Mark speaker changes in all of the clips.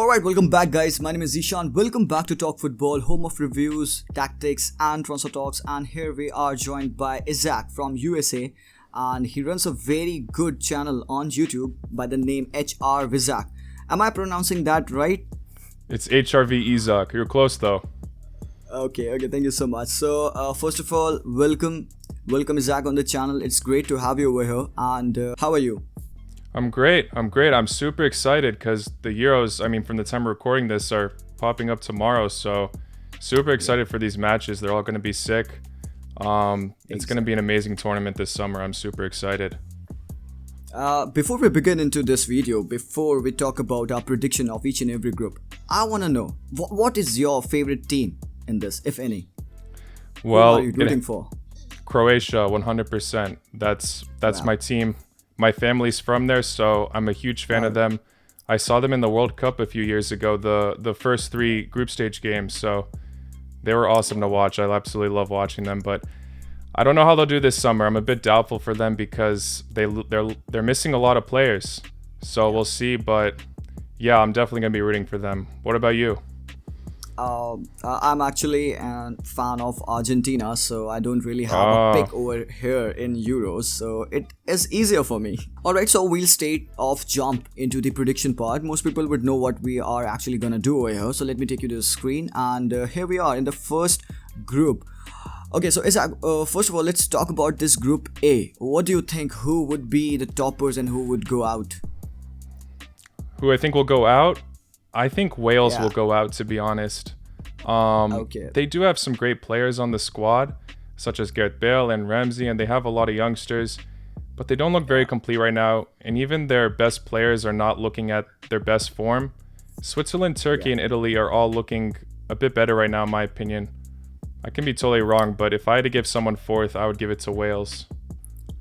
Speaker 1: Alright, welcome back, guys. My name is Zishan. Welcome back to Talk Football, home of reviews, tactics, and transfer talks. And here we are joined by Izak from USA, and he runs a very good channel on YouTube by the name HR Vizak. Am I pronouncing that right?
Speaker 2: It's HRV Izak. You're close though.
Speaker 1: Okay, thank you so much. So, first of all, welcome Izak on the channel. It's great to have you over here. And how are you?
Speaker 2: I'm great. I'm super excited because the Euros, from the time we're recording this, are popping up tomorrow. So super excited for these matches. They're all going to be sick. It's going to be an amazing tournament this summer. I'm super excited.
Speaker 1: Before we begin into this video, before we talk about our prediction of each and every group, I want to know, what is your favorite team in this, if any?
Speaker 2: Well,
Speaker 1: who are you rooting for?
Speaker 2: Croatia, 100%. That's wow. My team. My family's from there, so I'm a huge fan of them. I saw them in the World Cup a few years ago, the first three group stage games, so they were awesome to watch. I absolutely love watching them, but I don't know how they'll do this summer. I'm a bit doubtful for them because they're missing a lot of players. So we'll see, but yeah, I'm definitely going to be rooting for them. What about you?
Speaker 1: I'm actually a fan of Argentina, so I don't really have a pick over here in Euros, so it is easier for me. Alright, so we'll straight off jump into the prediction part. Most people would know what we are actually gonna do over here, so let me take you to the screen, and here we are in the first group. Okay, so Izak, first of all, let's talk about this group A. What do you think, who would be the toppers and who would go out?
Speaker 2: Who I think will go out? I think Wales will go out, to be honest. They do have some great players on the squad, such as Gareth Bale and Ramsey, and they have a lot of youngsters, but they don't look very complete right now, and even their best players are not looking at their best form. Switzerland, Turkey, and Italy are all looking a bit better right now, in my opinion. I can be totally wrong, but if I had to give someone fourth, I would give it to Wales.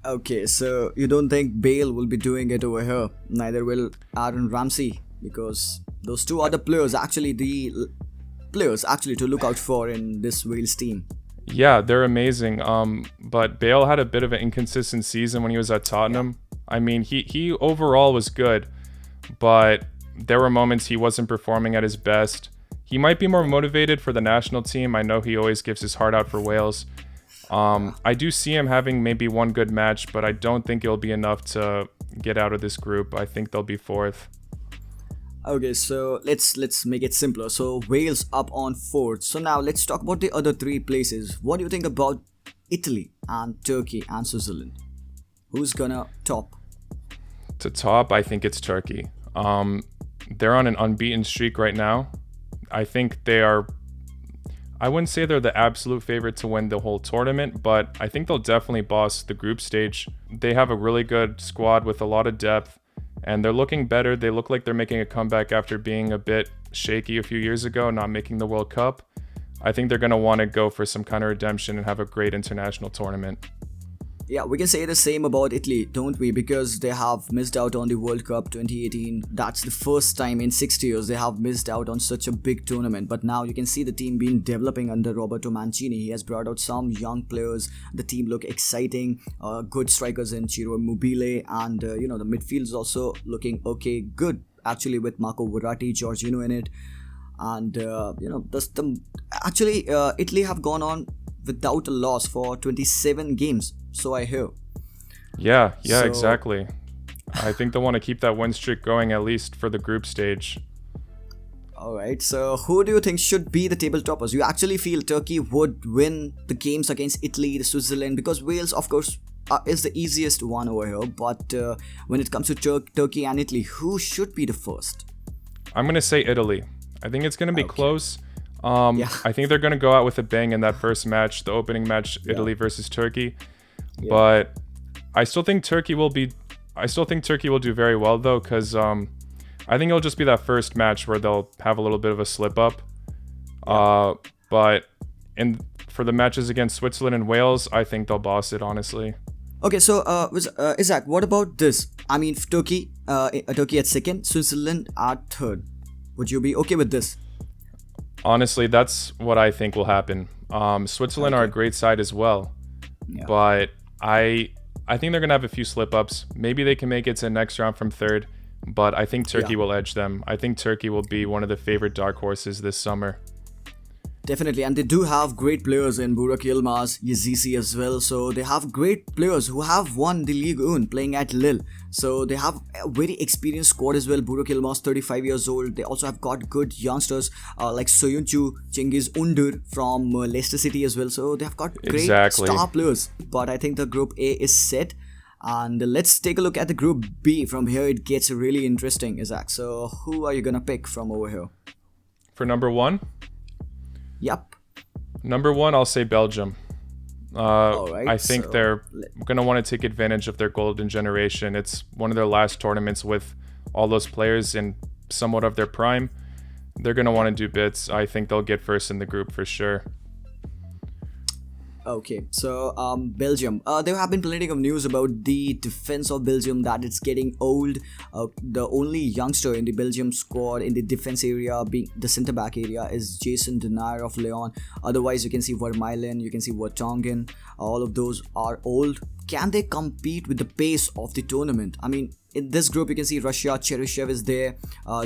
Speaker 1: Okay, so you don't think Bale will be doing it over here? Neither will Aaron Ramsey, because those two other players actually to look out for in this Wales team.
Speaker 2: Yeah, they're amazing. But Bale had a bit of an inconsistent season when he was at Tottenham. He overall was good, but there were moments he wasn't performing at his best. He might be more motivated for the national team. I know he always gives his heart out for Wales. I do see him having maybe one good match, but I don't think it'll be enough to get out of this group. I think they'll be fourth.
Speaker 1: Okay, so let's make it simpler. So Wales up on fourth. So now let's talk about the other three places. What do you think about Italy and Turkey and Switzerland? Who's gonna top?
Speaker 2: To top, I think it's Turkey. They're on an unbeaten streak right now. I think I wouldn't say they're the absolute favorite to win the whole tournament, but I think they'll definitely boss the group stage. They have a really good squad with a lot of depth, and they're looking better. They look like they're making a comeback after being a bit shaky a few years ago, not making the World Cup. I think they're going to want to go for some kind of redemption and have a great international tournament.
Speaker 1: Yeah, we can say the same about Italy, don't we? Because they have missed out on the World Cup 2018. That's the first time in 60 years they have missed out on such a big tournament. But now you can see the team been developing under Roberto Mancini. He has brought out some young players. The team look exciting. Good strikers in Ciro Immobile, and the midfield is also looking good actually, with Marco Verratti, Jorginho in it, and Italy have gone on without a loss for 27 games. So I hear.
Speaker 2: Yeah, exactly. I think they want to keep that win streak going, at least for the group stage.
Speaker 1: Alright, so who do you think should be the table toppers? You actually feel Turkey would win the games against Italy, Switzerland, because Wales, of course, is the easiest one over here. But when it comes to Turkey and Italy, who should be the first?
Speaker 2: I'm going to say Italy. I think it's going to be close. I think they're going to go out with a bang in that first match, the opening match, Italy versus Turkey. Yeah. But I still think Turkey will do very well though, because I think it'll just be that first match where they'll have a little bit of a slip up. But for the matches against Switzerland and Wales, I think they'll boss it, honestly.
Speaker 1: Okay, so Izak, what about this? Turkey at second, Switzerland at third. Would you be okay with this?
Speaker 2: Honestly, that's what I think will happen. Switzerland are a great side as well, but I think they're gonna have a few slip ups. Maybe they can make it to the next round from third. but I think Turkey
Speaker 1: Yeah.
Speaker 2: will edge them. I think Turkey will be one of the favorite dark horses this summer.
Speaker 1: Definitely, and they do have great players in Burak Yilmaz, Yazisi as well. So they have great players who have won the League One playing at Lille. So they have a very experienced squad as well. Burak Yilmaz, 35 years old. They also have got good youngsters like Soyuncu, Cengiz Under from Leicester City as well. So they have got great
Speaker 2: Exactly.
Speaker 1: star players. But I think the Group A is set. And let's take a look at the Group B. From here, it gets really interesting, Izak. So who are you gonna pick from over here?
Speaker 2: For number one,
Speaker 1: Yep.
Speaker 2: I'll say Belgium.
Speaker 1: Alright,
Speaker 2: I think
Speaker 1: so
Speaker 2: they're going to want to take advantage of their golden generation. It's one of their last tournaments with all those players in somewhat of their prime. They're going to want to do bits. I think they'll get first in the group for sure.
Speaker 1: Okay, so Belgium. There have been plenty of news about the defense of Belgium that it's getting old. The only youngster in the Belgium squad in the defense area, being the centre back area, is Jason Denayer of Lyon. Otherwise, you can see Vermaelen, you can see Vertonghen. All of those are old. Can they compete with the pace of the tournament? I mean, in this group, you can see Russia, Cheryshev is there,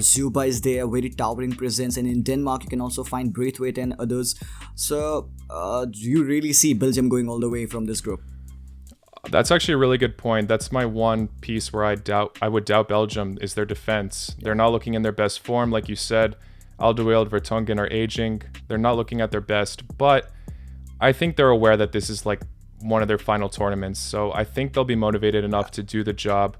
Speaker 1: Zuba is there, very towering presence, and in Denmark, you can also find Braithwaite and others. So, do you really see Belgium going all the way from this group?
Speaker 2: That's actually a really good point. That's my one piece where I would doubt Belgium is their defense. They're not looking in their best form, like you said. Alderweireld, Vertonghen are aging. They're not looking at their best, but I think they're aware that this is like one of their final tournaments. So I think they'll be motivated enough to do the job.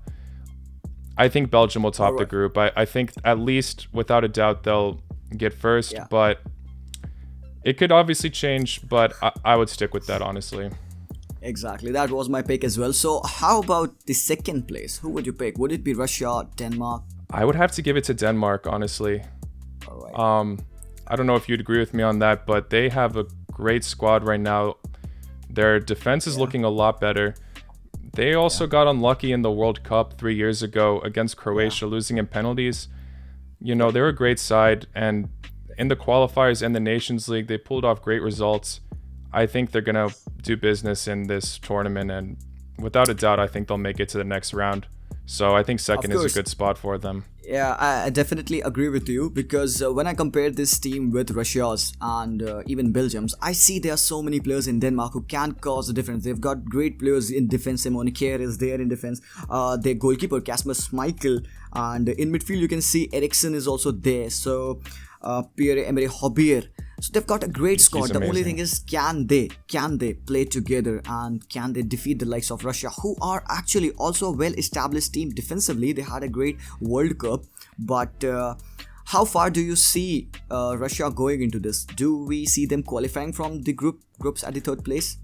Speaker 2: I think Belgium will top the group. I think at least without a doubt they'll get first, but it could obviously change, but I would stick with that, honestly.
Speaker 1: Exactly, that was my pick as well. So how about the second place? Who would you pick? Would it be Russia, Denmark?
Speaker 2: I would have to give it to Denmark, honestly.
Speaker 1: Alright.
Speaker 2: I don't know if you'd agree with me on that, but they have a great squad right now. Their defense is looking a lot better. They also got unlucky in the World Cup 3 years ago against Croatia, losing in penalties. You know, they're a great side, and in the qualifiers and the Nations League, they pulled off great results. I think they're going to do business in this tournament, and without a doubt, I think they'll make it to the next round. So I think second is a good spot for them.
Speaker 1: Yeah, I definitely agree with you, because when I compare this team with Russia's and even Belgium's, I see there are so many players in Denmark who can cause a difference. They've got great players in defense. Simone Kjær is there in defense. Their goalkeeper, Kasper Schmeichel. And in midfield, you can see Eriksen is also there. So Pierre-Emerick Aubameyang. So they've got a great squad. The only thing is, can they play together, and can they defeat the likes of Russia, who are actually also a well-established team defensively? They had a great World Cup, but how far do you see Russia going into this? Do we see them qualifying from the groups at the third place?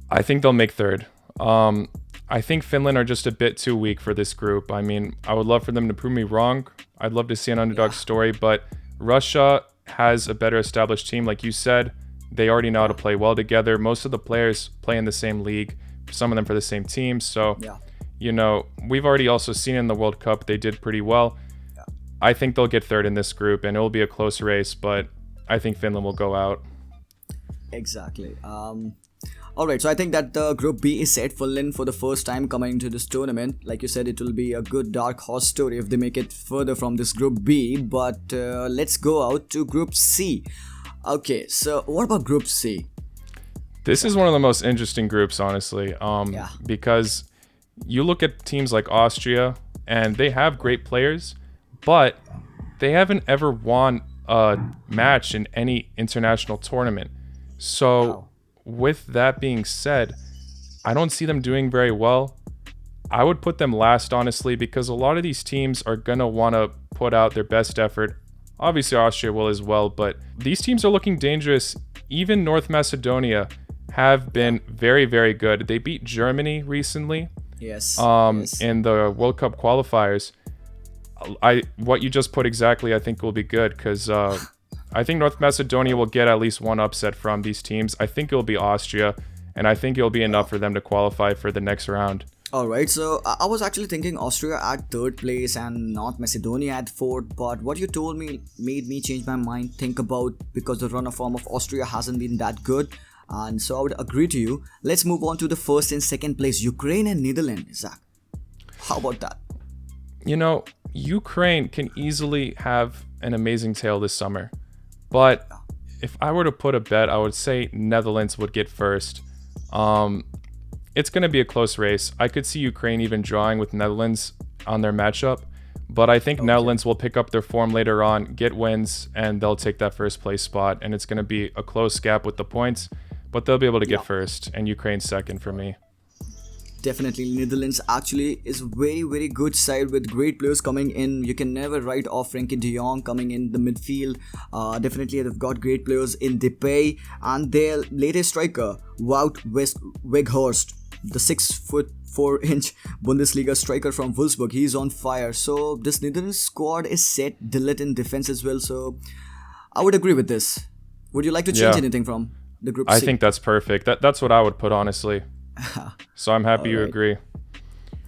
Speaker 2: I think they'll make third. I think Finland are just a bit too weak for this group. I mean, I would love for them to prove me wrong. I'd love to see an underdog story, but Russia has a better established team. Like you said, they already know how to play well together. Most of the players play in the same league, some of them for the same team. So, you know, we've already also seen in the World Cup they did pretty well. I think they'll get third in this group, and it will be a close race, but I think Finland will go out.
Speaker 1: Exactly. Alright, so I think that Group B is set. Finland for the first time coming into this tournament. Like you said, it will be a good dark horse story if they make it further from this Group B. But let's go out to Group C. Okay, so what about Group C?
Speaker 2: This is one of the most interesting groups, honestly, because you look at teams like Austria, and they have great players, but they haven't ever won a match in any international tournament. So with that being said, I don't see them doing very well. I would put them last, honestly, because a lot of these teams are going to want to put out their best effort. Obviously, Austria will as well, but these teams are looking dangerous. Even North Macedonia have been very, very good. They beat Germany recently in the World Cup qualifiers. What you just put exactly, I think will be good, because I think North Macedonia will get at least one upset from these teams. I think it'll be Austria, and I think it'll be enough for them to qualify for the next round.
Speaker 1: Alright, so I was actually thinking Austria at third place and North Macedonia at fourth, but what you told me made me change my mind, think about, because the run of form of Austria hasn't been that good, and so I would agree to you. Let's move on to the first and second place, Ukraine and Netherlands, Izak. How about that?
Speaker 2: You know, Ukraine can easily have an amazing tale this summer. But if I were to put a bet, I would say Netherlands would get first. It's going to be a close race. I could see Ukraine even drawing with Netherlands on their matchup. But I think Netherlands will pick up their form later on, get wins, and they'll take that first place spot. And it's going to be a close gap with the points. But they'll be able to get first, and Ukraine second for me.
Speaker 1: Definitely, Netherlands actually is very, very good side with great players coming in. You can never write off Frenkie de Jong coming in the midfield. Definitely, they've got great players in Depay and their latest striker, Wout Weghorst, the 6'4" Bundesliga striker from Wolfsburg. He's on fire. So this Netherlands squad is set, Dillet in defense as well. So I would agree with this. Would you like to change anything from the group C?
Speaker 2: I think that's perfect. That's what I would put, honestly. So I'm happy you agree.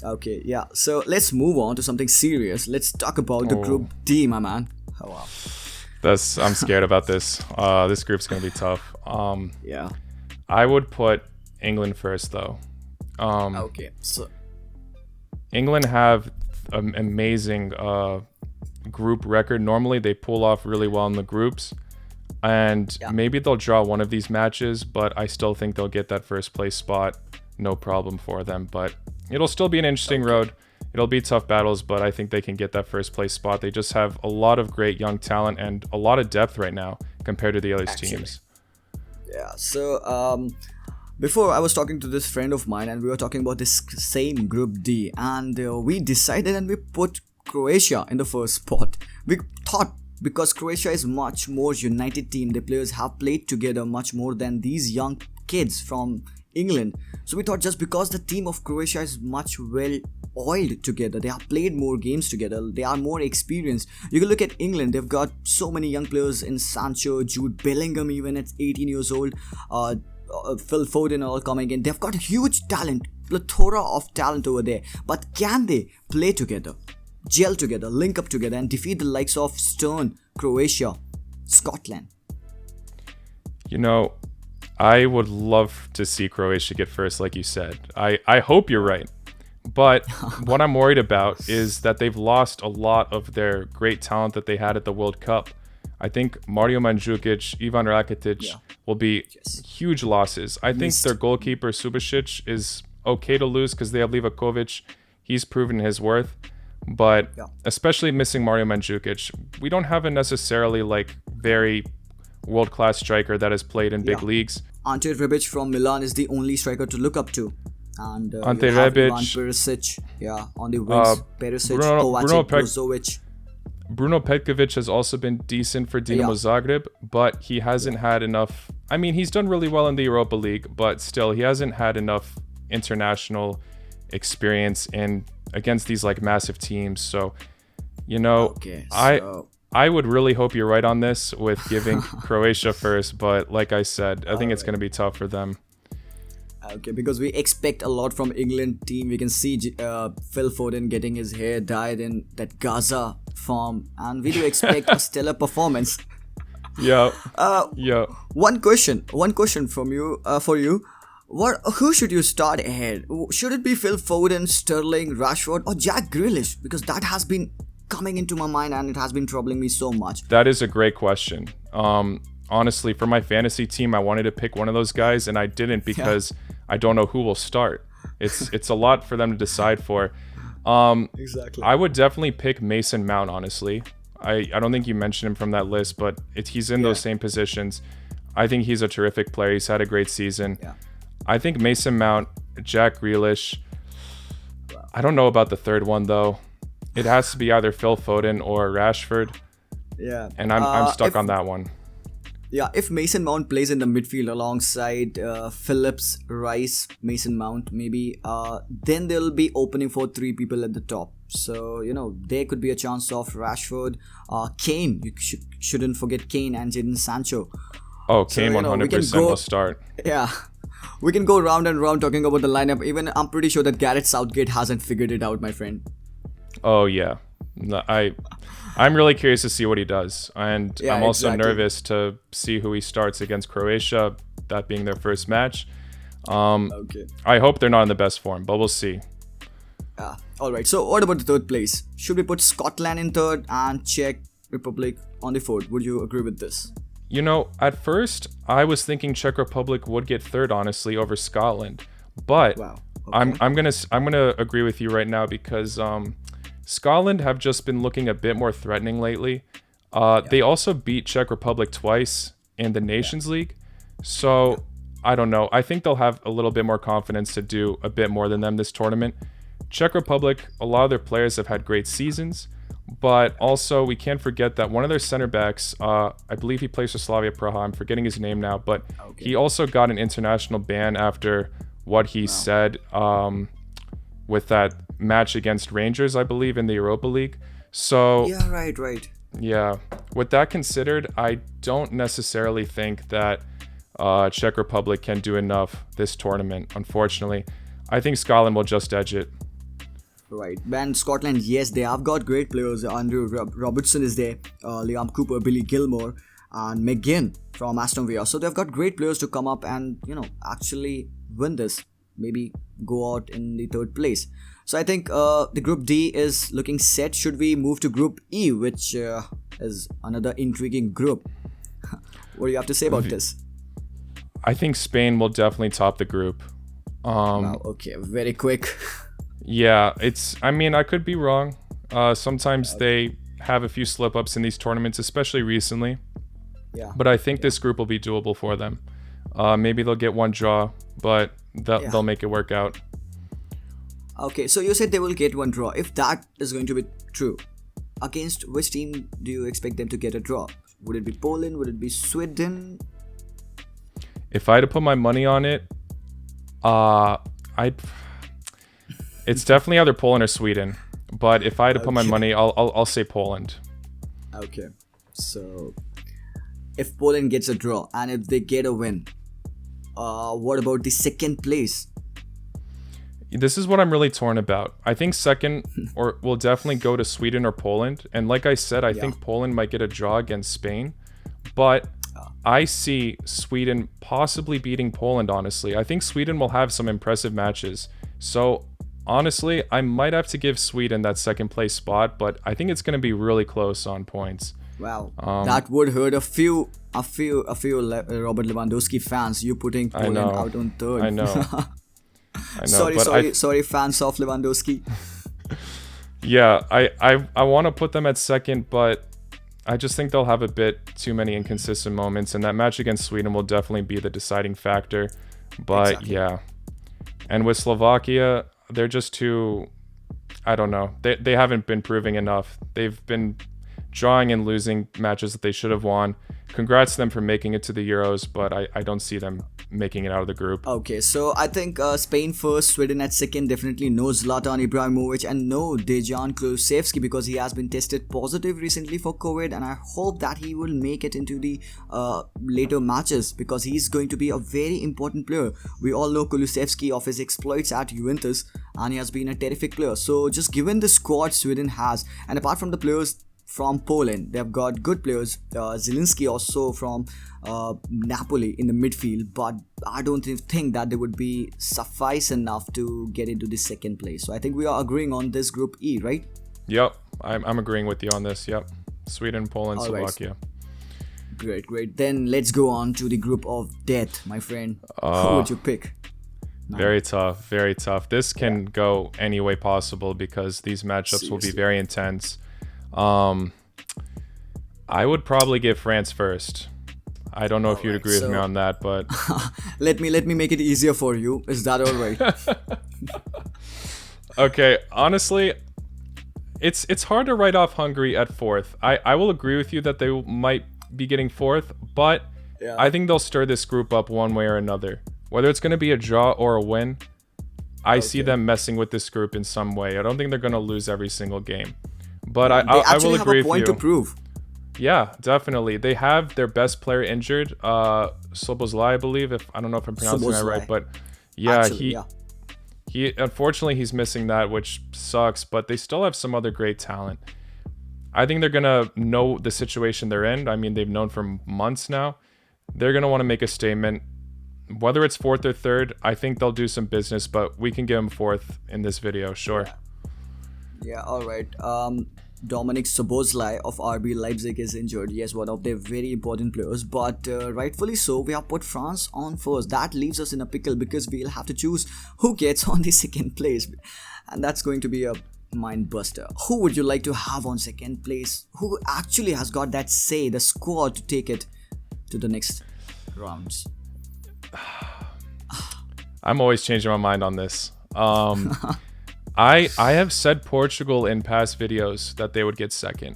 Speaker 1: Okay, yeah. So let's move on to something serious. Let's talk about the group D, my man. Oh wow.
Speaker 2: I'm scared about this. This group's gonna be tough.
Speaker 1: Yeah.
Speaker 2: I would put England first, though.
Speaker 1: Okay. So
Speaker 2: England have an amazing group record. Normally, they pull off really well in the groups. And maybe they'll draw one of these matches, but I still think they'll get that first place spot. No problem for them. But it'll still be an interesting road. It'll be tough battles, but I think they can get that first place spot. They just have a lot of great young talent and a lot of depth right now compared to the other teams.
Speaker 1: Yeah. So before I was talking to this friend of mine, and we were talking about this same group D, and we decided and we put Croatia in the first spot. We thought, because Croatia is much more united team, the players have played together much more than these young kids from England. So we thought, just because the team of Croatia is much well oiled together, they have played more games together, they are more experienced. You can look at England, they've got so many young players in Sancho, Jude Bellingham even at 18 years old, Phil Foden all coming in. They've got huge talent, plethora of talent over there. But can they play together, gel together, link up together and defeat the likes of Stern, Croatia, Scotland?
Speaker 2: You know, I would love to see Croatia get first, like you said. I hope you're right. But what I'm worried about is that they've lost a lot of their great talent that they had at the World Cup. I think Mario Mandzukic, Ivan Rakitic will be huge losses. I think their goalkeeper, Subasic, is okay to lose because they have Livakovic. He's proven his worth. But especially missing Mario Mandzukic, we don't have a necessarily very world-class striker that has played in big leagues.
Speaker 1: Ante Rebic from Milan is the only striker to look up to. And
Speaker 2: Ante Rebic,
Speaker 1: Ivan Perisic, on the wings. Perisic, Kovacic, Brozovic.
Speaker 2: Bruno Petkovic has also been decent for Dinamo Zagreb, but he hasn't had enough. I mean, he's done really well in the Europa League, but still, he hasn't had enough international experience against these massive teams. So, I would really hope you're right on this with giving Croatia first, but like I said, I think it's going to be tough for them.
Speaker 1: Okay, because we expect a lot from England team. We can see Phil Foden getting his hair dyed in that Gaza form, and we do expect a stellar performance.
Speaker 2: Yeah.
Speaker 1: One question from you for you. Who should you start ahead? Should it be Phil Foden, Sterling, Rashford, or Jack Grealish? Because that has been coming into my mind and it has been troubling me so much.
Speaker 2: That is a great question. Honestly, for my fantasy team, I wanted to pick one of those guys, and I didn't because I don't know who will start. It's a lot for them to decide for.
Speaker 1: Exactly.
Speaker 2: I would definitely pick Mason Mount, honestly. I don't think you mentioned him from that list, but he's in those same positions. I think he's a terrific player. He's had a great season.
Speaker 1: Yeah.
Speaker 2: I think Mason Mount, Jack Grealish. I don't know about the third one, though. It has to be either Phil Foden or Rashford.
Speaker 1: Yeah.
Speaker 2: And I'm stuck on that one.
Speaker 1: Yeah, if Mason Mount plays in the midfield alongside Phillips, Rice, Mason Mount, maybe, then they'll be opening for three people at the top. So, there could be a chance of Rashford, Kane. You shouldn't forget Kane and Jadon Sancho.
Speaker 2: Oh, Kane 100% will start.
Speaker 1: Yeah. We can go round and round talking about the lineup. Even I'm pretty sure that Gareth Southgate hasn't figured it out, my friend.
Speaker 2: Oh, yeah. No, I'm really curious to see what he does. And I'm also nervous to see who he starts against Croatia, that being their first match. I hope they're not in the best form, but we'll see.
Speaker 1: All right. So what about the third place? Should we put Scotland in third and Czech Republic on the fourth? Would you agree with this?
Speaker 2: You know, at first I was thinking Czech Republic would get third, honestly, over Scotland, but
Speaker 1: Wow.
Speaker 2: I'm
Speaker 1: Okay.
Speaker 2: I'm gonna agree with you right now because Scotland have just been looking a bit more threatening lately. They also beat Czech Republic twice in the Nations League, so I don't know. I think they'll have a little bit more confidence to do a bit more than them this tournament. Czech Republic, a lot of their players have had great seasons, but also we can't forget that one of their center backs, I believe he plays for Slavia Praha. I'm forgetting his name now, but he also got an international ban after what he said with that match against Rangers, I believe, in the Europa League. So
Speaker 1: Yeah. Right. Right.
Speaker 2: yeah, with that considered, I don't necessarily think that Czech Republic can do enough this tournament, unfortunately. I think Scotland will just edge it.
Speaker 1: Right. And Scotland, yes, they have got great players. Andrew Robertson is there, Liam Cooper, Billy Gilmore, and McGinn from Aston Villa. So they've got great players to come up and, actually win this. Maybe go out in the third place. So I think the Group D is looking set. Should we move to Group E, which is another intriguing group? What do you have to say about this?
Speaker 2: I think Spain will definitely top the group.
Speaker 1: Wow, okay, very quick.
Speaker 2: Yeah, I mean, I could be wrong. Sometimes they have a few slip-ups in these tournaments, especially recently.
Speaker 1: Yeah.
Speaker 2: But I think this group will be doable for them. Maybe they'll get one draw, but they'll make it work out.
Speaker 1: Okay, so you said they will get one draw. If that is going to be true, against which team do you expect them to get a draw? Would it be Poland? Would it be Sweden?
Speaker 2: If I had to put my money on it, it's definitely either Poland or Sweden. But if I had to put my money, I'll say Poland.
Speaker 1: Okay, so if Poland gets a draw and if they get a win, what about the second place?
Speaker 2: This is what I'm really torn about. I think second or will definitely go to Sweden or Poland. And like I said, I think Poland might get a draw against Spain. But I see Sweden possibly beating Poland, honestly. I think Sweden will have some impressive matches. So honestly, I might have to give Sweden that second place spot, but I think it's going to be really close on points.
Speaker 1: Wow, that would hurt a few Robert Lewandowski fans. You putting Poland out on third.
Speaker 2: I know. I know.
Speaker 1: Sorry, fans of Lewandowski.
Speaker 2: Yeah, I want to put them at second, but I just think they'll have a bit too many inconsistent moments, and that match against Sweden will definitely be the deciding factor. But yeah, and with Slovakia, they're just too, I don't know. They haven't been proving enough. They've been drawing and losing matches that they should have won. Congrats to them for making it to the Euros, but I don't see them making it out of the group.
Speaker 1: Okay, so I think Spain first, Sweden at second, definitely no Zlatan Ibrahimovic and no Dejan Kulusevski because he has been tested positive recently for COVID, and I hope that he will make it into the later matches because he's going to be a very important player. We all know Kulusevski of his exploits at Juventus, and he has been a terrific player. So just given the squad Sweden has, and apart from the players from Poland, they've got good players. Zielinski also from Napoli in the midfield, but I don't think that they would be suffice enough to get into the second place. So I think we are agreeing on this Group E, right?
Speaker 2: Yep, I'm agreeing with you on this. Yep, Sweden, Poland, Slovakia.
Speaker 1: Great. Then let's go on to the Group of Death, my friend. Who would you pick?
Speaker 2: Very tough. This can go any way possible because these matchups will be very intense. I would probably give France first. I don't know if you'd agree with me on that, but
Speaker 1: let me make it easier for you. Is that all right?
Speaker 2: Okay, honestly, it's hard to write off Hungary at fourth. I will agree with you that they might be getting fourth, but I think they'll stir this group up one way or another. Whether it's going to be a draw or a win, I see them messing with this group in some way. I don't think they're going to lose every single game. But I will agree with you. They actually have a point
Speaker 1: to prove.
Speaker 2: Yeah, definitely. They have their best player injured, Szoboszlai, I believe. I don't know if I'm pronouncing that right, but yeah, actually, he unfortunately he's missing that, which sucks. But they still have some other great talent. I think they're gonna know the situation they're in. I mean, they've known for months now. They're gonna want to make a statement. Whether it's fourth or third, I think they'll do some business, but we can give them fourth in this video, sure.
Speaker 1: Yeah, all right. Dominic Szoboszlai of RB Leipzig is injured. Yes, one of their very important players, but rightfully so. We have put France on first. That leaves us in a pickle because we'll have to choose who gets on the second place, and that's going to be a mind buster. Who would you like to have on second place? Who actually has got that say, the squad to take it to the next rounds?
Speaker 2: I'm always changing my mind on this. I have said Portugal in past videos that they would get second.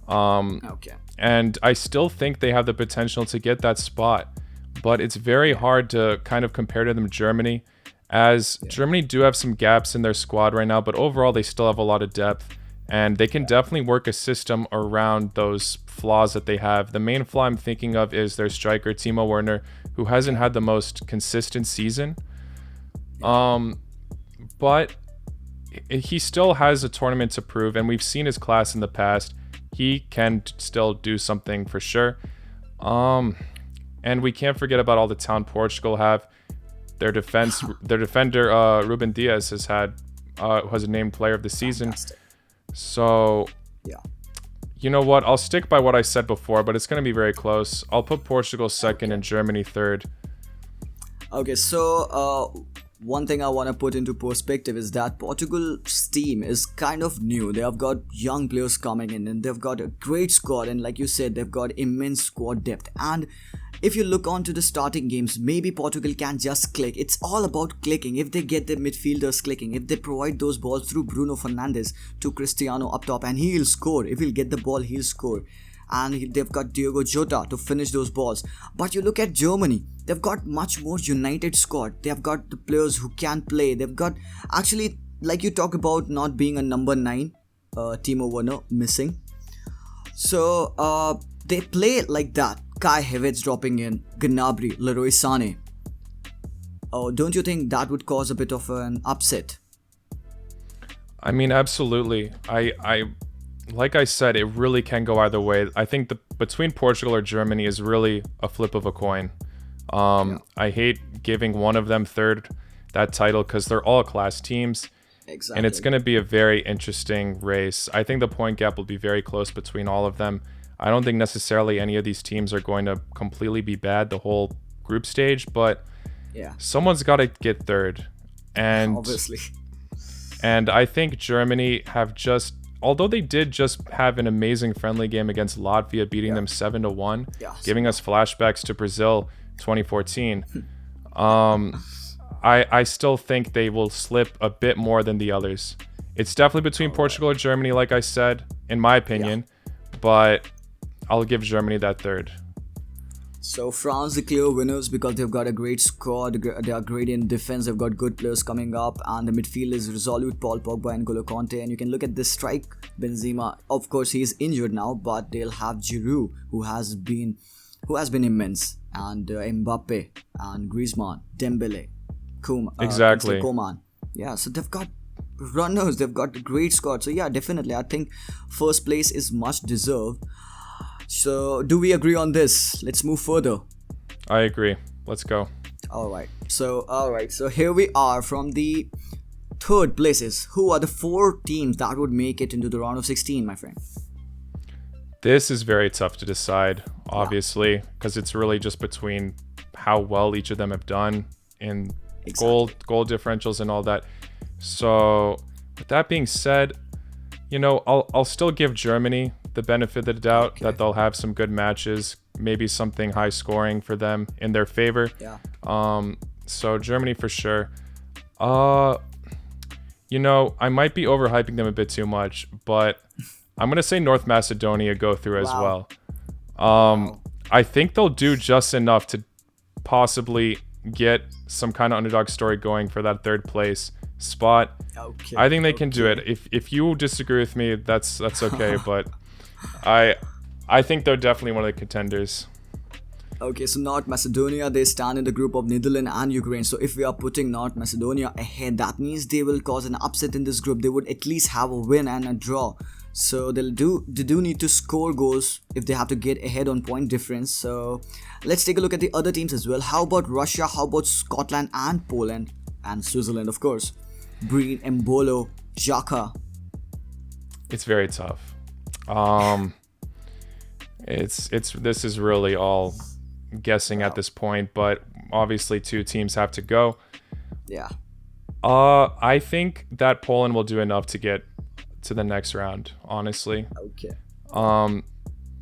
Speaker 1: Okay.
Speaker 2: And I still think they have the potential to get that spot. But it's very hard to kind of compare to them Germany, as Germany do have some gaps in their squad right now, but overall they still have a lot of depth. And they can definitely work a system around those flaws that they have. The main flaw I'm thinking of is their striker, Timo Werner, who hasn't had the most consistent season. But he still has a tournament to prove, and we've seen his class in the past. He can still do something for sure. And we can't forget about all the talent Portugal have. Their defender Ruben Diaz has a named player of the season.
Speaker 1: Fantastic.
Speaker 2: So
Speaker 1: Yeah.
Speaker 2: you know what? I'll stick by what I said before, but it's going to be very close. I'll put Portugal second and Germany third.
Speaker 1: Okay, so one thing I want to put into perspective is that Portugal's team is kind of new. They have got young players coming in and they've got a great squad, and like you said, they've got immense squad depth. And if you look on to the starting games, maybe Portugal can just click. It's all about clicking. If they get their midfielders clicking, if they provide those balls through Bruno Fernandes to Cristiano up top, and he'll score. If he'll get the ball, he'll score. And they've got Diogo Jota to finish those balls. But you look at Germany, they've got much more united squad. They've got the players who can play. They've got, actually, like you talk about not being a number 9, Timo Werner missing. So they play like that. Kai Havertz dropping in, Gnabry, Leroy Sané. Oh, don't you think that would cause a bit of an upset?
Speaker 2: I mean, absolutely. I like I said, it really can go either way. I think between Portugal or Germany is really a flip of a coin. I hate giving one of them that title because they're all class teams.
Speaker 1: Exactly.
Speaker 2: And it's going to be a very interesting race. I think the point gap will be very close between all of them. I don't think necessarily any of these teams are going to completely be bad the whole group stage, but someone's got to get third. And
Speaker 1: obviously.
Speaker 2: And I think Germany have although they did just have an amazing friendly game against Latvia, beating them 7-1, giving us flashbacks to Brazil 2014. I still think they will slip a bit more than the others. It's definitely between Portugal or Germany, like I said, in my opinion, but I'll give Germany that third.
Speaker 1: So France, the clear winners because they've got a great squad, they are great in defense, they've got good players coming up, and the midfield is resolute, Paul Pogba and N'Golo Conte. And you can look at this strike, Benzema, of course he's injured now, but they'll have Giroud, who has been immense, and Mbappe, and Griezmann, Dembele,
Speaker 2: exactly.
Speaker 1: Coman. Yeah, so they've got runners, they've got a great squad. So yeah, definitely, I think first place is much deserved. So, do we agree on this? Let's move further.
Speaker 2: I agree. Let's go.
Speaker 1: Alright. So here we are from the third places. Who are the 4 teams that would make it into the round of 16, my friend?
Speaker 2: This is very tough to decide, obviously, because it's really just between how well each of them have done in goal differentials and all that. So, with that being said, I'll still give Germany the benefit of the doubt that they'll have some good matches, maybe something high scoring for them in their favor. So Germany for sure. I might be overhyping them a bit too much, but I'm gonna say North Macedonia go through as well. I think they'll do just enough to possibly get some kind of underdog story going for that third place spot. I think they can do it. If you disagree with me, that's okay, but I think they're definitely one of the contenders.
Speaker 1: Okay, so North Macedonia, they stand in the group of Netherlands and Ukraine. So if we are putting North Macedonia ahead, that means they will cause an upset in this group. They would at least have a win and a draw. So they do need to score goals if they have to get ahead on point difference. So let's take a look at the other teams as well. How about Russia? How about Scotland and Poland? And Switzerland, of course. Breen, Embolo, Xhaka.
Speaker 2: It's very tough. Um, it's this is really all guessing at this point, but obviously two teams have to go.
Speaker 1: Yeah.
Speaker 2: I think that Poland will do enough to get to the next round, honestly.
Speaker 1: Okay.
Speaker 2: Um,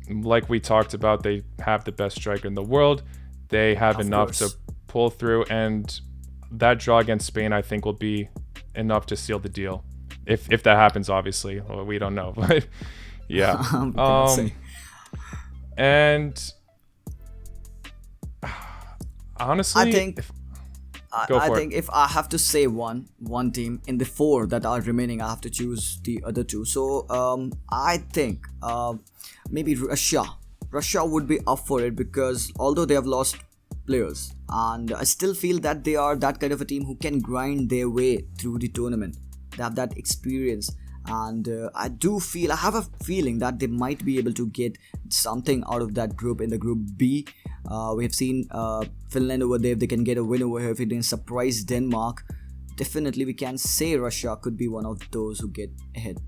Speaker 2: like we talked about, they have the best striker in the world. They have
Speaker 1: Of
Speaker 2: enough
Speaker 1: course.
Speaker 2: to pull through, and that draw against Spain, I think, will be enough to seal the deal. If that happens, obviously, well, we don't know, but yeah.
Speaker 1: We cannot say.
Speaker 2: And honestly,
Speaker 1: I think
Speaker 2: go
Speaker 1: I
Speaker 2: for
Speaker 1: think if I have to say one team in the four that are remaining, I have to choose the other two. So I think maybe Russia. Russia would be up for it because although they have lost players, and I still feel that they are that kind of a team who can grind their way through the tournament. They have that experience, and I have a feeling that they might be able to get something out of that group in the group B. We have seen Finland over there. If they can get a win over here, if they can surprise Denmark, definitely we can say Russia could be one of those who get ahead.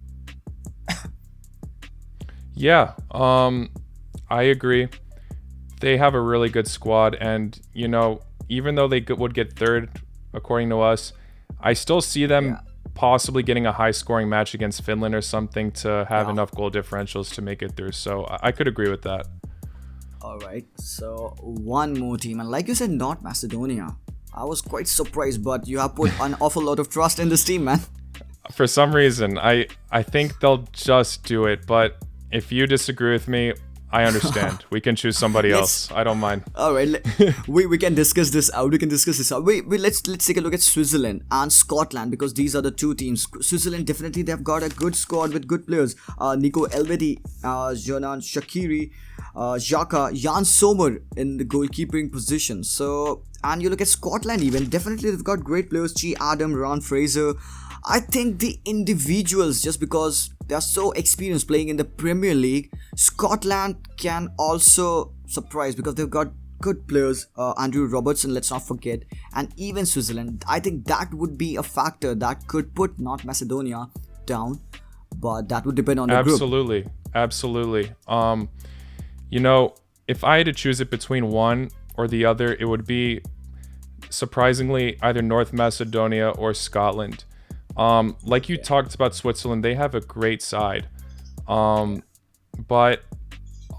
Speaker 2: Yeah, I agree. They have a really good squad, and even though they would get third, according to us, I still see them possibly getting a high-scoring match against Finland or something to have enough goal differentials to make it through. So I could agree with that.
Speaker 1: All right, so one more team, and like you said, North Macedonia. I was quite surprised, but you have put an awful lot of trust in this team, man.
Speaker 2: For some reason, I think they'll just do it, but if you disagree with me, I understand. We can choose somebody else. I don't mind.
Speaker 1: All right, we can discuss this out. Let's take a look at Switzerland and Scotland because these are the two teams. Switzerland definitely they've got a good squad with good players. Nico Elvedi, Jonan Shakiri, Xhaka, Jan Sommer in the goalkeeping position. So and you look at Scotland even definitely they've got great players. Chi Adam, Ron Fraser. I think the individuals, just because they are so experienced playing in the Premier League, Scotland can also surprise because they've got good players. Andrew Robertson, let's not forget, and even Switzerland. I think that would be a factor that could put North Macedonia down, but that would depend on the group.
Speaker 2: Absolutely. If I had to choose it between one or the other, it would be surprisingly either North Macedonia or Scotland. Like you talked about Switzerland, they have a great side. But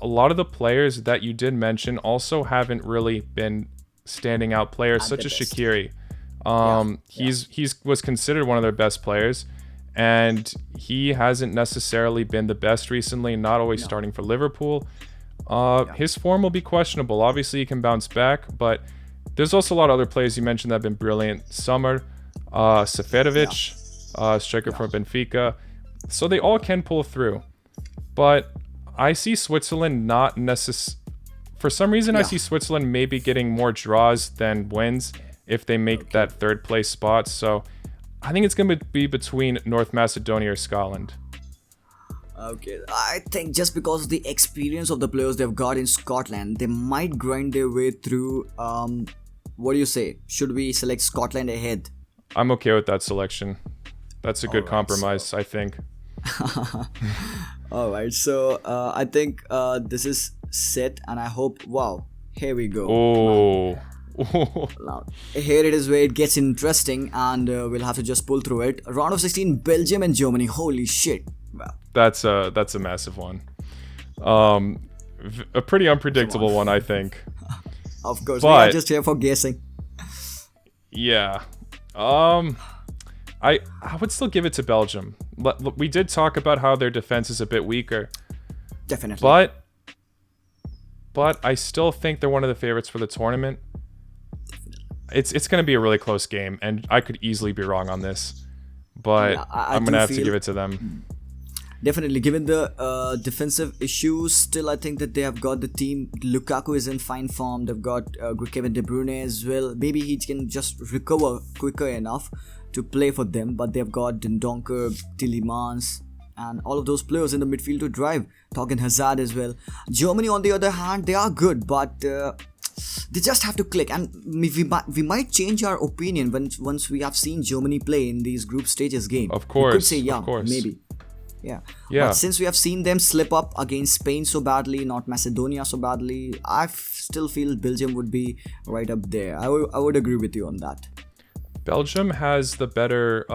Speaker 2: a lot of the players that you did mention also haven't really been standing out players, such as Shaqiri. He's was considered one of their best players, and he hasn't necessarily been the best recently, not always starting for Liverpool. His form will be questionable. Obviously, he can bounce back, but there's also a lot of other players you mentioned that have been brilliant. Summer, Seferovic, striker from Benfica. So they all can pull through. But I see Switzerland not for some reason, I see Switzerland maybe getting more draws than wins if they make that third place spot. So I think it's going to be between North Macedonia or Scotland.
Speaker 1: Okay, I think just because of the experience of the players they've got in Scotland, they might grind their way through. What do you say? Should we select Scotland ahead?
Speaker 2: I'm okay with that selection. That's a good compromise, I think.
Speaker 1: All right, so I think this is set, and I hope. Wow, here we go.
Speaker 2: Oh.
Speaker 1: Now, here it is where it gets interesting, and we'll have to just pull through it. Round of 16, Belgium and Germany. Holy shit! Wow.
Speaker 2: That's a massive one. A pretty unpredictable one, I think.
Speaker 1: Of course, we are just here for guessing.
Speaker 2: Yeah. I would still give it to Belgium. We did talk about how their defense is a bit weaker.
Speaker 1: Definitely.
Speaker 2: But I still think they're one of the favorites for the tournament. It's going to be a really close game, and I could easily be wrong on this. But I'm going to have to give it to them.
Speaker 1: Definitely, given the defensive issues, still I think that they have got the team. Lukaku is in fine form. They've got Kevin De Bruyne as well. Maybe he can just recover quicker enough to play for them. But they've got Dendonker, Tielemans, and all of those players in the midfield to drive. Torgan Hazard as well. Germany, on the other hand, they are good, but they just have to click. And we might change our opinion once we have seen Germany play in these group stages game.
Speaker 2: Of course,
Speaker 1: we could say,
Speaker 2: of course.
Speaker 1: maybe. Yeah.
Speaker 2: Yeah.
Speaker 1: But since we have seen them slip up against Spain so badly, not Macedonia so badly, still feel Belgium would be right up there. I would agree with you on that.
Speaker 2: Belgium has the better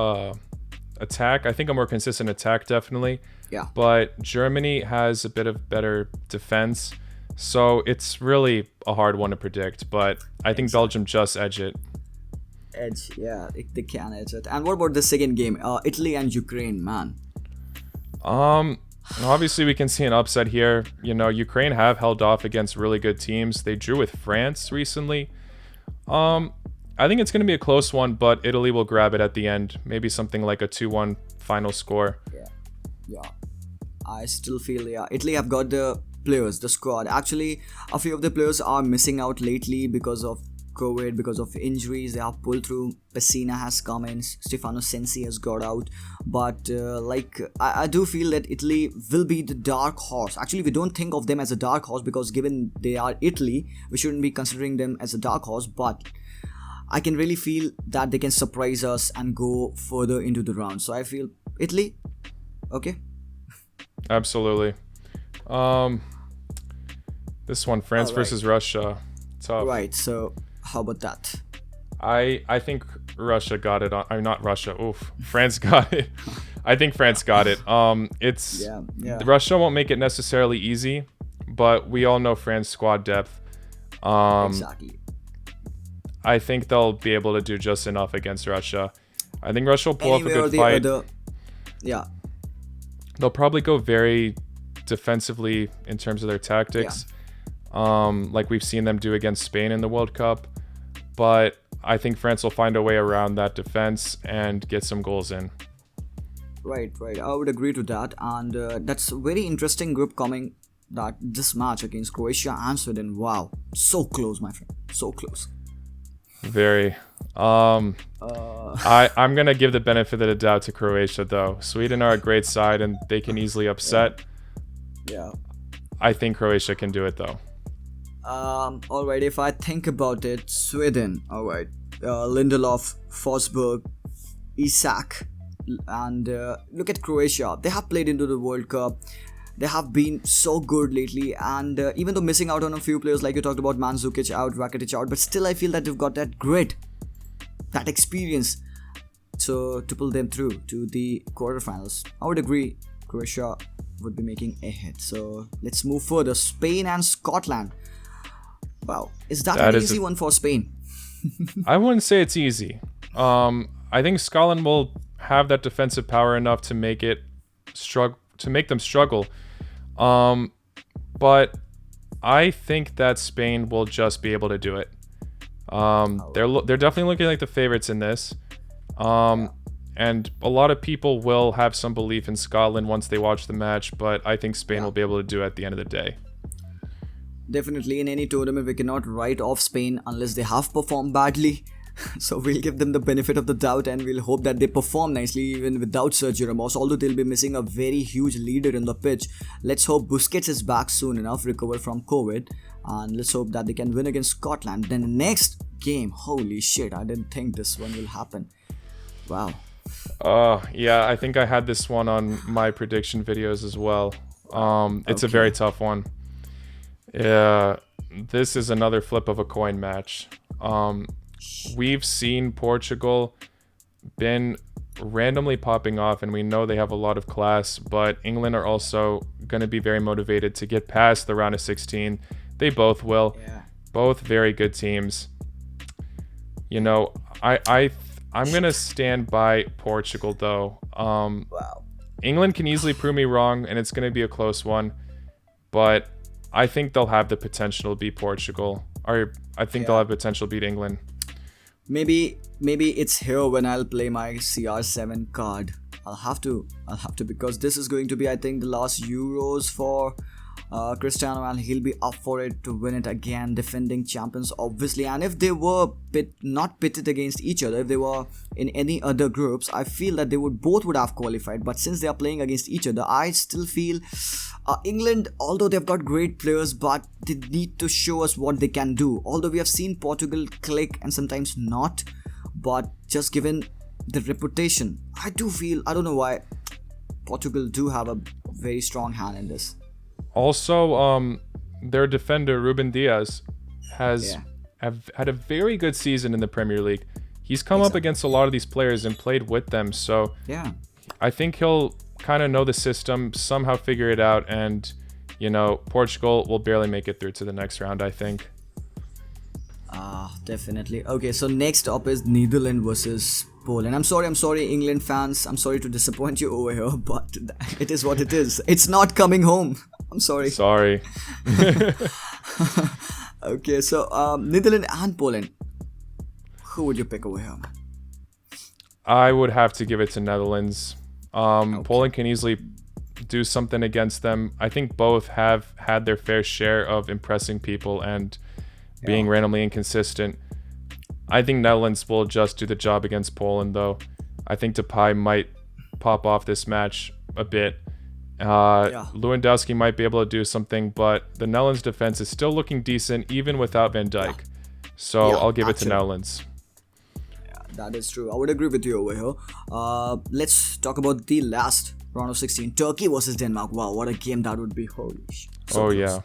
Speaker 2: attack. I think a more consistent attack, definitely.
Speaker 1: Yeah.
Speaker 2: But Germany has a bit of better defense. So it's really a hard one to predict. But I think Belgium just edge it.
Speaker 1: Edge, yeah, they can edge it. And what about the second game? Italy and Ukraine, man.
Speaker 2: Obviously we can see an upset here. You know, Ukraine have held off against really good teams. They drew with France recently. I think it's going to be a close one, but Italy will grab it at the end. Maybe something like a 2-1 final score.
Speaker 1: Yeah. I still feel, Italy have got the players, the squad. Actually, a few of the players are missing out lately because of COVID, because of injuries. They have pulled through. Pessina has come in, Stefano Sensi has got out. But I do feel that Italy will be the dark horse. Actually, we don't think of them as a dark horse because given they are Italy, we shouldn't be considering them as a dark horse. But I can really feel that they can surprise us and go further into the round. So I feel Italy, okay.
Speaker 2: Absolutely. This one, France versus Russia. Tough.
Speaker 1: Right, so how about that?
Speaker 2: I think Russia got it on. I'm not Russia. Oof. France got it. I think France got it. It's Russia won't make it necessarily easy, but we all know France squad depth.
Speaker 1: Exactly.
Speaker 2: I think they'll be able to do just enough against Russia. I think Russia will pull off a good fight.
Speaker 1: Yeah.
Speaker 2: They'll probably go very defensively in terms of their tactics, like we've seen them do against Spain in the World Cup. But I think France will find a way around that defense and get some goals in.
Speaker 1: Right. I would agree to that. And that's a very interesting group coming, that this match against Croatia and Sweden. Wow. So close, my friend. So close.
Speaker 2: Very. I'm going to give the benefit of the doubt to Croatia, though. Sweden are a great side, and they can easily upset.
Speaker 1: Yeah.
Speaker 2: I think Croatia can do it, though.
Speaker 1: Alright, if I think about it, Sweden, alright. Lindelof, Forsberg, Izak, and look at Croatia. They have played into the World Cup. They have been so good lately, and even though missing out on a few players, like you talked about, Mandzukic out, Rakitic out, but still I feel that they've got that grit, that experience to pull them through to the quarterfinals. I would agree Croatia would be making a hit. So let's move further. Spain and Scotland. Wow, is that an easy one for Spain?
Speaker 2: I wouldn't say it's easy. I think Scotland will have that defensive power enough to make them struggle. But I think that Spain will just be able to do it. They're definitely looking like the favorites in this. And a lot of people will have some belief in Scotland once they watch the match, but I think Spain will be able to do it at the end of the day.
Speaker 1: Definitely, in any tournament, we cannot write off Spain unless they have performed badly. So we'll give them the benefit of the doubt and we'll hope that they perform nicely even without Sergio Ramos, although they'll be missing a very huge leader in the pitch. Let's hope Busquets is back soon enough, recover from COVID, and let's hope that they can win against Scotland. Then the next game, holy shit, I didn't think this one will happen. Wow.
Speaker 2: Yeah, I think I had this one on my prediction videos as well. It's a very tough one. Yeah, this is another flip of a coin match. We've seen Portugal been randomly popping off, and we know they have a lot of class, but England are also going to be very motivated to get past the round of 16. They both will. Yeah. Both very good teams. You know, I'm going to stand by Portugal, though.
Speaker 1: Wow.
Speaker 2: England can easily prove me wrong, and it's going to be a close one, but I think they'll have the potential to beat Portugal. Or I think they'll have potential to beat England.
Speaker 1: Maybe it's here when I'll play my CR7 card. I'll have to because this is going to be, I think, the last Euros for Cristiano, and he'll be up for it to win it again, defending champions obviously. And if they were not pitted against each other, if they were in any other groups, I feel that they would have qualified. But since they are playing against each other, I still feel England, although they've got great players, but they need to show us what they can do. Although we have seen Portugal click and sometimes not, but just given the reputation, I do feel, I don't know why, Portugal do have a very strong hand in this.
Speaker 2: Also, their defender Ruben Diaz has
Speaker 1: Yeah,
Speaker 2: had a very good season in the Premier League. He's come up
Speaker 1: exactly.
Speaker 2: against a lot of these players and played with them, so
Speaker 1: Yeah.
Speaker 2: I think he'll kind of know the system, somehow figure it out, and Portugal will barely make it through to the next round, I think.
Speaker 1: Definitely. Okay, so next up is Netherlands versus Poland. I'm sorry, England fans. I'm sorry to disappoint you over here, but it is what it is. It's not coming home. I'm sorry.
Speaker 2: Sorry.
Speaker 1: Okay, so Netherlands and Poland. Who would you pick over here?
Speaker 2: I would have to give it to Netherlands. Poland can easily do something against them. I think both have had their fair share of impressing people and being randomly inconsistent. I think Netherlands will just do the job against Poland, though. I think Depay might pop off this match a bit. Lewandowski might be able to do something, but the Netherlands defense is still looking decent even without Van Dijk. So I'll give it to Netherlands.
Speaker 1: That is true. I would agree with you over here. Let's talk about the last round of 16. Turkey versus Denmark. Wow, what a game that would be. Holy shit.
Speaker 2: Yeah.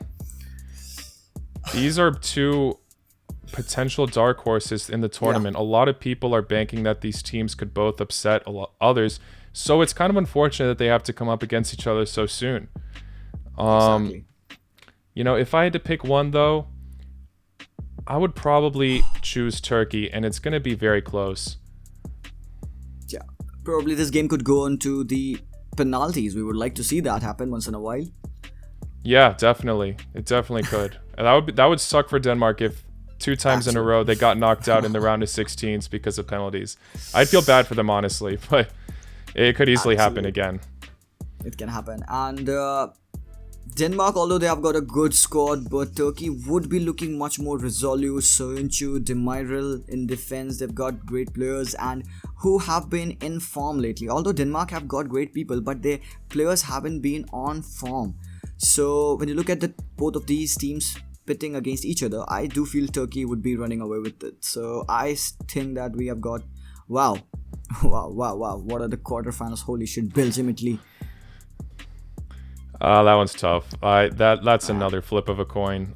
Speaker 2: These are two potential dark horses in the tournament. A lot of people are banking that these teams could both upset others. So it's kind of unfortunate that they have to come up against each other so soon.
Speaker 1: Exactly.
Speaker 2: If I had to pick one, though, I would probably choose Turkey, and it's going to be very close.
Speaker 1: Yeah, probably this game could go on to the penalties. We would like to see that happen once in a while.
Speaker 2: Yeah, definitely. It definitely could. And that would suck for Denmark if 2 times in a row they got knocked out in the round of 16s because of penalties. I'd feel bad for them, honestly, but it could easily happen again.
Speaker 1: It can happen. And Denmark, although they have got a good squad, but Turkey would be looking much more resolute. Soyuncu, Demiral in defense, they've got great players and who have been in form lately. Although Denmark have got great people, but their players haven't been on form. So when you look at both of these teams pitting against each other, I do feel Turkey would be running away with it. So I think that we have got, wow, what are the quarterfinals? Holy shit, Belgium, Italy.
Speaker 2: That one's tough. That's another flip of a coin.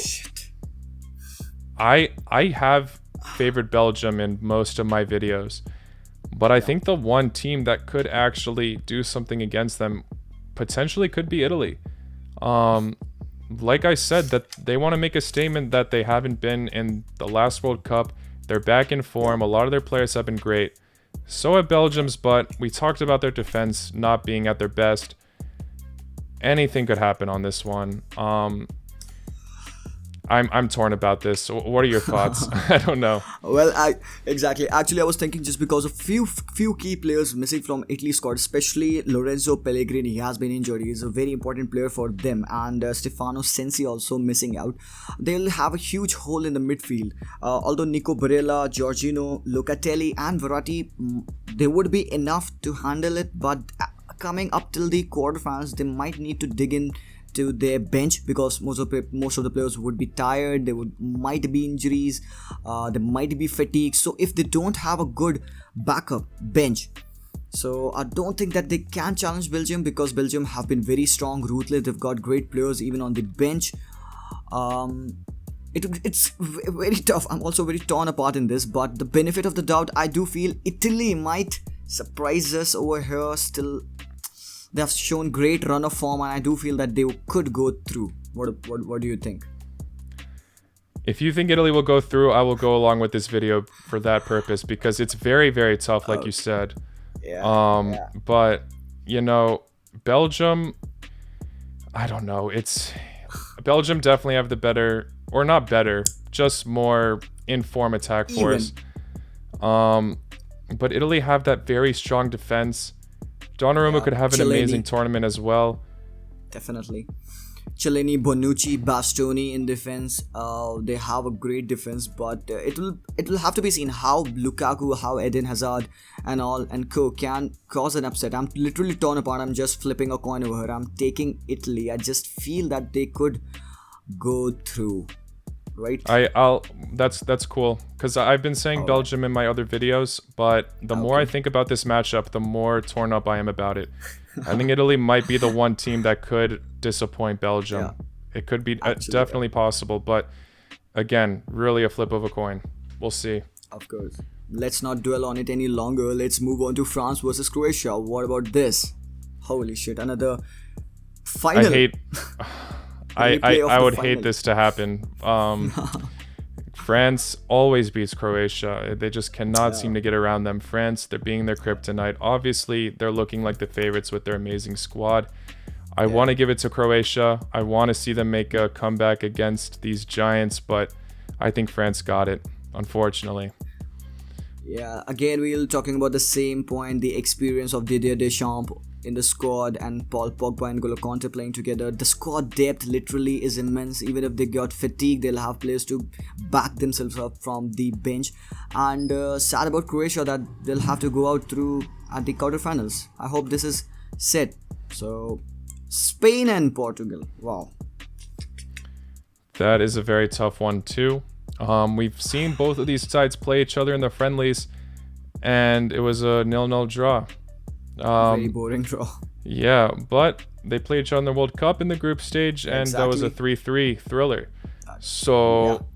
Speaker 1: Shit.
Speaker 2: I have favored Belgium in most of my videos, but I think the one team that could actually do something against them potentially could be Italy. Like I said, that they want to make a statement that they haven't been in the last World Cup. They're back in form. A lot of their players have been great. So have Belgium's, but we talked about their defense not being at their best. Anything could happen on this one. I'm torn about this. What are your thoughts? I don't know.
Speaker 1: Well, exactly. Actually, I was thinking just because of few key players missing from Italy's squad, especially Lorenzo Pellegrini. He has been injured. He is a very important player for them, and Stefano Sensi also missing out. They'll have a huge hole in the midfield. Although Nico Barella, Giorgino, Locatelli, and Verratti, they would be enough to handle it. But coming up till the quarterfinals, they might need to dig in to their bench because most of the players would be tired. There might be injuries, there might be fatigue. So if they don't have a good backup bench, so I don't think that they can challenge Belgium because Belgium have been very strong, ruthless. They've got great players even on the bench. It's very tough. I'm also very torn apart in this, but the benefit of the doubt, I do feel Italy might surprise us over here. Still, they have shown great run of form, and I do feel that they could go through. What do you think?
Speaker 2: If you think Italy will go through, I will go along with this video for that purpose because it's very, very tough, like you said.
Speaker 1: Yeah.
Speaker 2: But Belgium, I don't know. Belgium definitely have the better, or not better, just more in-form attack force. But Italy have that very strong defense. Donnarumma could have an amazing tournament as well. Definitely.
Speaker 1: Cellini, Bonucci, Bastoni in defense. They have a great defense, but it will have to be seen how Lukaku, how Eden Hazard and all and co can cause an upset. I'm literally torn apart. I'm just flipping a coin over here. I'm taking Italy. I just feel that they could go through. right?
Speaker 2: I'll that's cool because I've been saying
Speaker 1: All right.
Speaker 2: Belgium in my other videos, but the more I
Speaker 1: Okay.
Speaker 2: think about this matchup, the more torn up I am about it. I think Italy might be the one team that could disappoint
Speaker 1: Yeah.
Speaker 2: Belgium. It could be
Speaker 1: Actually, yeah.
Speaker 2: definitely possible, but again, really a flip of a coin. We'll see.
Speaker 1: Of course. Let's not dwell on it any longer. Let's move on to France versus Croatia. What about this? Holy shit! Another
Speaker 2: I
Speaker 1: final.
Speaker 2: hate.
Speaker 1: Replay of
Speaker 2: I
Speaker 1: the
Speaker 2: would hate
Speaker 1: final.
Speaker 2: this to happen. France always beats Croatia. They just cannot
Speaker 1: Yeah.
Speaker 2: seem to get around them. France, they're being their kryptonite. Obviously, they're looking like the favorites with their amazing squad. I want
Speaker 1: Yeah.
Speaker 2: to give it to Croatia. I want to see them make a comeback against these giants, but I think France got it, unfortunately.
Speaker 1: Yeah, again, we're talking about the same point, the experience of Didier Deschamps in the squad and Paul Pogba and N'Golo Conte playing together. The squad depth literally is immense. Even if they got fatigued, they'll have players to back themselves up from the bench. And sad about Croatia that they'll have to go out through at the quarterfinals. I hope this is set. So, Spain and Portugal. Wow.
Speaker 2: That is a very tough one, too. We've seen both of these sides play each other in the friendlies, and it was a 0-0 draw.
Speaker 1: Very boring draw.
Speaker 2: Yeah, but they played each other in the World Cup in the group stage, and that was a
Speaker 1: Exactly.
Speaker 2: 3-3 thriller.
Speaker 1: Yeah.
Speaker 2: So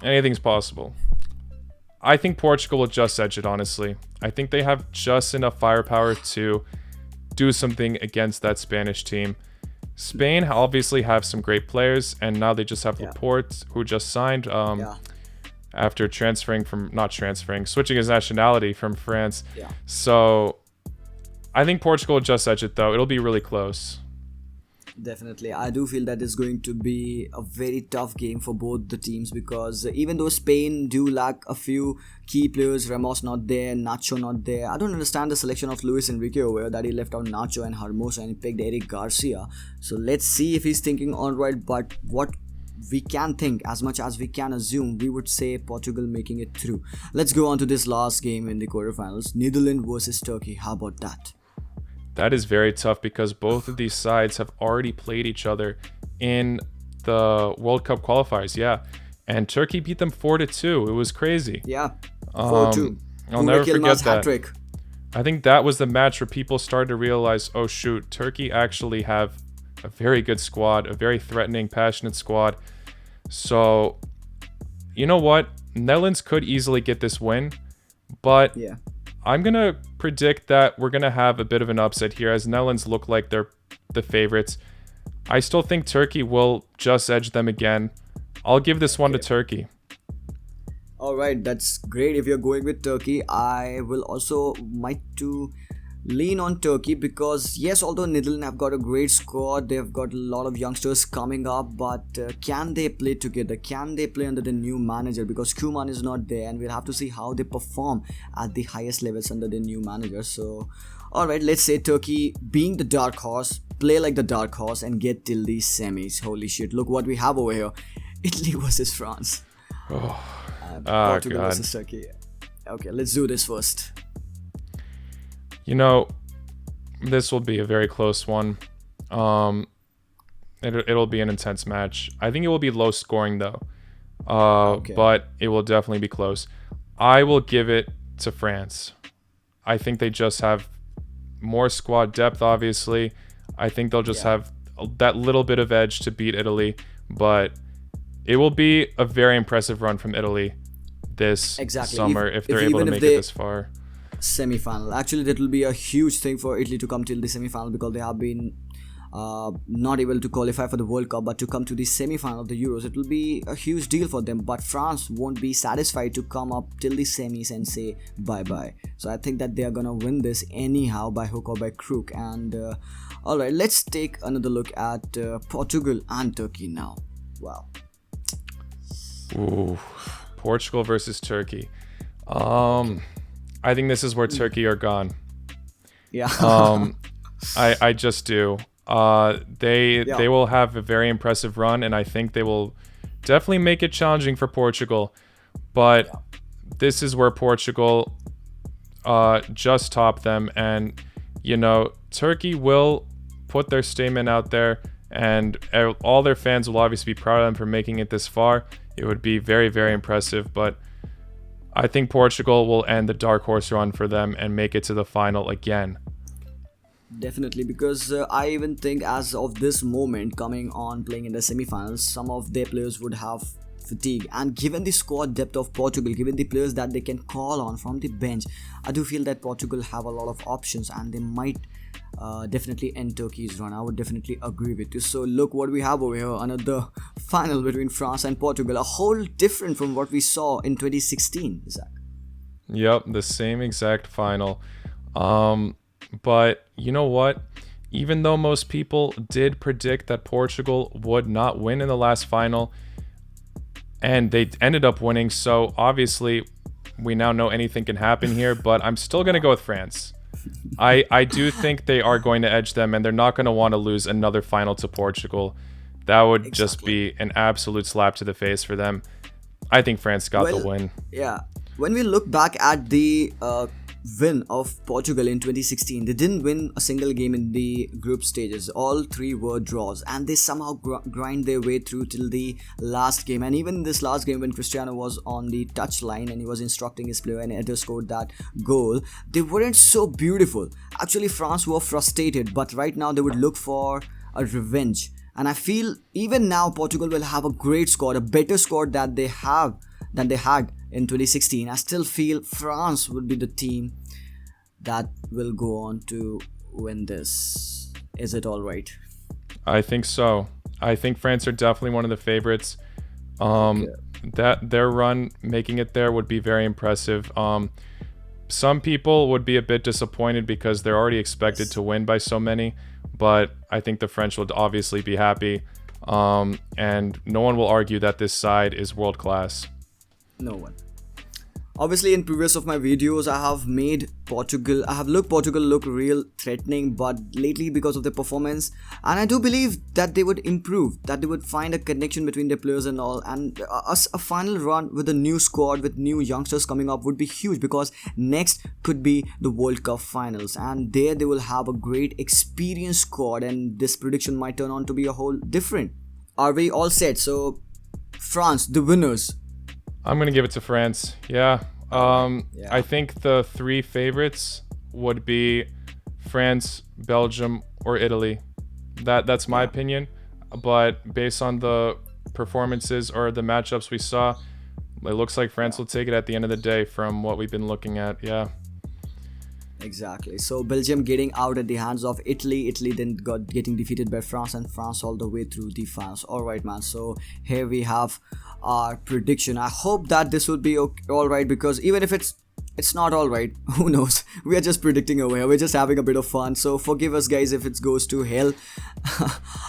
Speaker 2: anything's possible. I think Portugal will just edge it, honestly. I think they have just enough firepower to do something against that Spanish team. Spain obviously have some great players, and now they just have
Speaker 1: Yeah.
Speaker 2: Laporte, who just signed
Speaker 1: Yeah.
Speaker 2: after switching his nationality from France.
Speaker 1: Yeah.
Speaker 2: So I think Portugal will just edge it, though. It'll be really close.
Speaker 1: Definitely. I do feel that it's going to be a very tough game for both the teams because even though Spain do lack a few key players, Ramos not there, Nacho not there, I don't understand the selection of Luis Enrique over here that he left out Nacho and Hermoso and he picked Eric Garcia. So let's see if he's thinking alright, but what we can think, as much as we can assume, we would say Portugal making it through. Let's go on to this last game in the quarterfinals, Netherlands versus Turkey. How about that?
Speaker 2: That is very tough because both of these sides have already played each other in the World Cup qualifiers. Yeah, and Turkey beat them 4-2. It was crazy.
Speaker 1: Yeah, 4-2.
Speaker 2: I'll never forget that.
Speaker 1: Hat-trick.
Speaker 2: I think that was the match where people started to realize, oh shoot, Turkey actually have a very good squad, a very threatening, passionate squad. So, you know what? Netherlands could easily get this win, but
Speaker 1: Yeah.
Speaker 2: I'm going to predict that we're going to have a bit of an upset here as Netherlands look like they're the favorites. I still think Turkey will just edge them again. I'll give this one to Turkey.
Speaker 1: All right, that's great. If you're going with Turkey, I will also might to lean on Turkey because yes, although Netherlands have got a great squad, they've got a lot of youngsters coming up, but can they play together? Can they play under the new manager? Because Koeman is not there, and we'll have to see how they perform at the highest levels under the new manager. So, all right, let's say Turkey, being the dark horse, play like the dark horse and get till these semis. Holy shit! Look what we have over here: Italy versus France. And Portugal
Speaker 2: God.
Speaker 1: versus Turkey. Okay, let's do this first.
Speaker 2: You know, this will be a very close one. It'll be an intense match. I think it will be low scoring though. But it will definitely be close. I will give it to France. I think they just have more squad depth, obviously. I think they'll just have that little bit of edge to beat Italy, but it will be a very impressive run from Italy this summer if they're able to make it this far.
Speaker 1: Semi-final. Actually, that will be a huge thing for Italy to come till the semi-final because they have been not able to qualify for the World Cup, but to come to the semi-final of the Euros, it will be a huge deal for them. But France won't be satisfied to come up till the semis and say bye-bye. So I think that they are gonna win this anyhow by hook or by crook. And all right, let's take another look at Portugal and Turkey now. Wow.
Speaker 2: Ooh, Portugal versus Turkey. I think this is where Turkey are gone.
Speaker 1: Yeah.
Speaker 2: I just do. They will have a very impressive run, and I think they will definitely make it challenging for Portugal. But this is where Portugal just top them, and you know Turkey will put their statement out there and all their fans will obviously be proud of them for making it this far. It would be very, very impressive, but I think Portugal will end the dark horse run for them and make it to the final again.
Speaker 1: Definitely, because I even think as of this moment coming on playing in the semi-finals, some of their players would have fatigue, and given the squad depth of Portugal, given the players that they can call on from the bench, I do feel that Portugal have a lot of options and they might definitely end Turkey's run. I would definitely agree with you. So look what we have over here, another final between France and Portugal, a whole different from what we saw in 2016, Izak.
Speaker 2: Yep, the same exact final. But you know what? Even though most people did predict that Portugal would not win in the last final, and they ended up winning, so obviously we now know anything can happen here, but I'm still going to go with France. I do think they are going to edge them, and they're not going to want to lose another final to Portugal. That would just be an absolute slap to the face for them. I think France got the win.
Speaker 1: Yeah. When we look back at the win of Portugal in 2016, they didn't win a single game in the group stages. All three were draws, and they somehow grind their way through till the last game. And even in this last game, when Cristiano was on the touchline and he was instructing his player and Eder scored that goal, they weren't so beautiful. Actually, France were frustrated, but right now they would look for a revenge. And I feel even now Portugal will have a great squad, a better squad that they have than they had in 2016. I still feel France would be the team that will go on to win this. Is it all right?
Speaker 2: I think so. I think France are definitely one of the favorites. That their run making it there would be very impressive. Some people would be a bit disappointed because they're already expected to win by so many, but I think the French will obviously be happy. And no one will argue that this side is world class.
Speaker 1: No one. Obviously, in previous of my videos, I have made Portugal look real threatening, but lately because of their performance, and I do believe that they would improve, that they would find a connection between their players and all, and a final run with a new squad, with new youngsters coming up would be huge, because next could be the World Cup finals, and there they will have a great experienced squad, and this prediction might turn on to be a whole different. Are we all set? So, France, the winners.
Speaker 2: I'm going to give it to France. Yeah. I think the three favorites would be France, Belgium, or Italy. That's my opinion. But based on the performances or the matchups we saw, it looks like France will take it at the end of the day from what we've been looking at. Yeah.
Speaker 1: Exactly. So Belgium getting out at the hands of Italy. Italy then getting defeated by France, and France all the way through the finals. Alright, man. So here we have our prediction. I hope that this would be alright, because even if it's not alright, who knows? We are just predicting over here. We're just having a bit of fun. So forgive us, guys, if it goes to hell.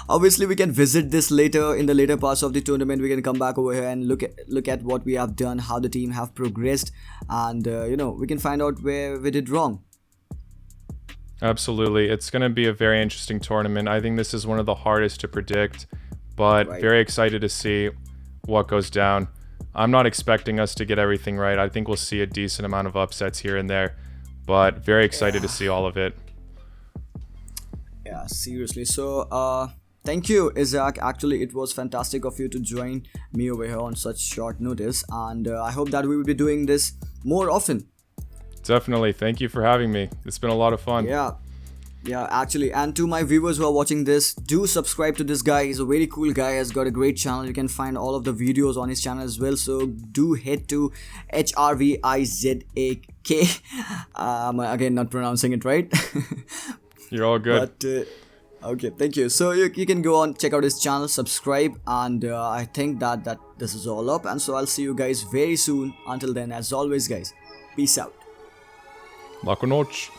Speaker 1: Obviously, we can visit this later in the later parts of the tournament. We can come back over here and look at what we have done, how the team have progressed, and we can find out where we did wrong.
Speaker 2: Absolutely. It's going to be a very interesting tournament. I think this is one of the hardest to predict, but very excited to see what goes down. I'm not expecting us to get everything right. I think we'll see a decent amount of upsets here and there, but very excited to see all of it.
Speaker 1: Yeah, seriously. So, thank you, Izak. Actually, it was fantastic of you to join me over here on such short notice, and I hope that we will be doing this more often.
Speaker 2: Definitely. Thank you for having me. It's been a lot of fun.
Speaker 1: Yeah, actually. And to my viewers who are watching this, do subscribe to this guy. He's a very cool guy. Has got a great channel. You can find all of the videos on his channel as well. So do head to HRVIZAK. I'm again not pronouncing it right.
Speaker 2: You're all good.
Speaker 1: But, okay, thank you. So you can go on, check out his channel, subscribe, and I think that this is all up. And so I'll see you guys very soon. Until then, as always, guys, peace out.
Speaker 2: Boa noite.